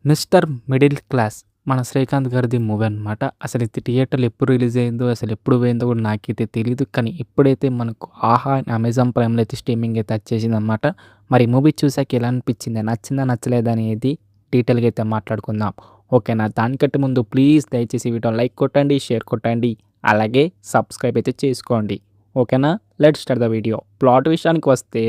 Mister middle class మన శ్రీకాంత్ గారిది movie అనమాట. అసలు ఇది థియేటర్‌లో ఎప్పుడు రిలీజ్ అయిందో, అసలు ఎప్పుడు పోయిందో కూడా నాకైతే తెలీదు. కానీ ఇప్పుడైతే మనకు ఆహా! అమెజాన్ ప్రైమ్‌లో అయితే స్ట్రీమింగ్ అయితే వచ్చేసిందనమాట. మరి మూవీ చూసాక ఎలా అనిపించింది? నచ్చిందా? నచ్చలేదా? అనేది డీటెయిల్‌గా అయితే మాట్లాడుకుందాం. ఓకేనా? దానికంటే ముందు ప్లీజ్ దయచేసి వీడియో లైక్ కొట్టండి, షేర్ కొట్టండి, అలాగే సబ్స్క్రైబ్ అయితే చేసుకోండి. ఓకేనా? Let's start the video. Plot విషయానికి వస్తే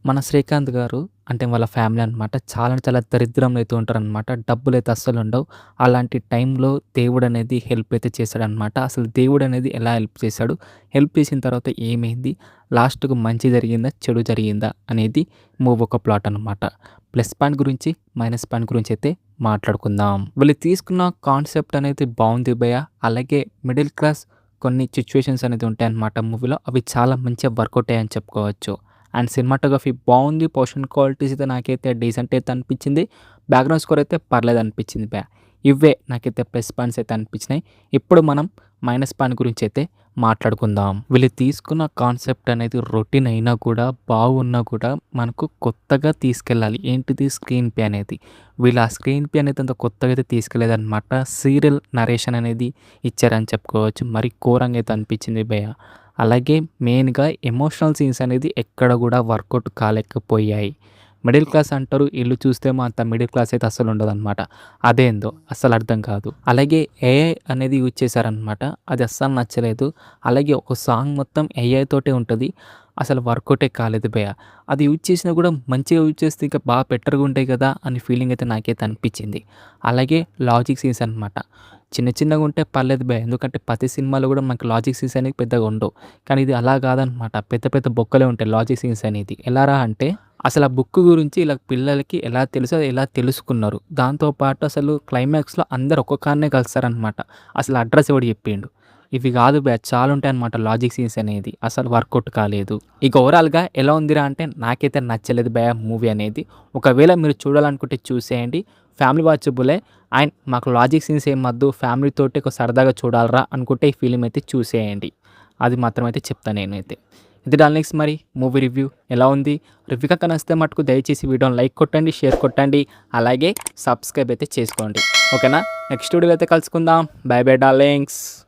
మన శ్రీకాంత్ గారు అంటే వాళ్ళ ఫ్యామిలీ అనమాట. చాలా చాలా దరిద్రంలో అయితే ఉంటారనమాట. డబ్బులైతే అస్సలు ఉండవు. అలాంటి టైంలో దేవుడనేది హెల్ప్ అయితే చేశాడనమాట. అసలు దేవుడనేది ఎలా హెల్ప్ చేశాడు? హెల్ప్ చేసిన తర్వాత ఏమైంది? లాస్ట్‌కు మంచి జరిగిందా? చెడు జరిగిందా? అనేది మూవీ ఒక ప్లాట్ అనమాట. ప్లస్ పాయింట్ గురించి, మైనస్ పాయింట్ గురించి అయితే మాట్లాడుకుందాం. వీళ్ళు తీసుకున్న కాన్సెప్ట్ అనేది బావుంది భయ్యా. అలాగే మిడిల్ క్లాస్ కొన్ని సిట్యుయేషన్స్ అనేది ఉంటాయన్నమాట మూవీలో. అవి చాలా మంచిగా వర్కౌట్ అయ్యాయని చెప్పుకోవచ్చు. అండ్ సినిమాటోగ్రఫీ బావుంది. పోర్షన్ క్వాలిటీస్ అయితే నాకైతే డీసెంట్ అయితే అనిపించింది. బ్యాక్‌గ్రౌండ్ స్కోర్ అయితే పర్లేదు అనిపించింది ఇవే నాకైతే ప్లస్ పాయింట్స్ అయితే అనిపించినాయి. ఇప్పుడు మనం మైనస్ పాయింట్ గురించి అయితే మాట్లాడుకుందాం. వీళ్ళు తీసుకున్న కాన్సెప్ట్ అనేది రొటీన్ అయినా కూడా, బాగున్నా కూడా మనకు కొత్తగా తీసుకెళ్ళాలి. ఏంటిది? స్క్రీన్ ప్లే అనేది. వీళ్ళు ఆ స్క్రీన్ ప్లే అనేది అంత కొత్తగా అయితే తీసుకెళ్ళలేదనమాట. సీరియల్ నరేషన్ అనేది ఇచ్చారని చెప్పుకోవచ్చు. మరి ఘోరంగా అయితే అనిపించింది భయ్య. అలాగే మెయిన్‌గా ఎమోషనల్ సీన్స్ అనేది ఎక్కడ కూడా వర్కౌట్ కాలేకపోయాయి. మిడిల్ క్లాస్ అంటారు. ఈళ్ళు చూస్తేమో అంత మిడిల్ క్లాస్ అయితే అస్సలు ఉండదనమాట. అదేందో అస్సలు అర్థం కాదు. అలాగే ఏఐ అనేది యూజ్ చేశారనమాట. అది అస్సలు నచ్చలేదు. అలాగే ఒక సాంగ్ మొత్తం ఏఐ తోటే ఉంటది. అసలు వర్కౌటే కాలేదు భయ్య. అది యూజ్ చేసినా కూడా మంచిగా యూజ్ చేస్తే ఇంకా బాగా బెటర్‌గా ఉంటాయి కదా! అని ఫీలింగ్ అయితే నాకైతే అనిపించింది. అలాగే లాజిక్ సీన్స్ అనమాట. చిన్న చిన్నగా ఉంటే పర్లేదు భయ్య. ఎందుకంటే ప్రతి సినిమాలో కూడా మనకు లాజిక్ సీన్స్ అనేవి పెద్దగా ఉండవు. కానీ ఇది అలా కాదనమాట. పెద్ద పెద్ద బొక్కలే ఉంటాయి లాజిక్ సీన్స్ అనేది. ఎలారా అంటే అసలు ఆ బుక్ గురించి ఇలా పిల్లలకి ఎలా తెలుసో ఎలా తెలుసుకున్నారు. దాంతో పాటు అసలు క్లైమాక్స్‌లో అందరూ ఒక్క కాడనే కలుస్తారనమాట. అసలు అడ్రెస్ ఎవడు చెప్పిండు. ఇవి కాదు చాలా ఉంటాయన్నమాట లాజిక్ సీన్స్ అనేది. అసలు వర్కౌట్ కాలేదు. ఇక ఓవరాల్‌గా ఎలా ఉందిరా అంటే నాకైతే నచ్చలేదు మూవీ అనేది. ఒకవేళ మీరు చూడాలనుకుంటే చూసేయండి. ఫ్యామిలీ వాచబులే. అండ్ మాకు లాజిక్ సీన్స్ ఏం వద్దు. ఫ్యామిలీ తోటి ఒక సరదాగా చూడాలిరా అనుకుంటే ఈ ఫిల్మ్ అయితే చూసేయండి. అది మాత్రం అయితే చెప్తా నేనైతే. ఇది డార్లింగ్స్ మరి మూవీ రివ్యూ ఎలా ఉంది? రివ్యూ కనుక నచ్చితే మటుకు దయచేసి వీడియోని లైక్ కొట్టండి, షేర్ కొట్టండి, అలాగే సబ్స్క్రైబ్ అయితే చేసుకోండి. ఓకేనా? నెక్స్ట్ వీడియోలో అయితే కలుసుకుందాం. By by darlings.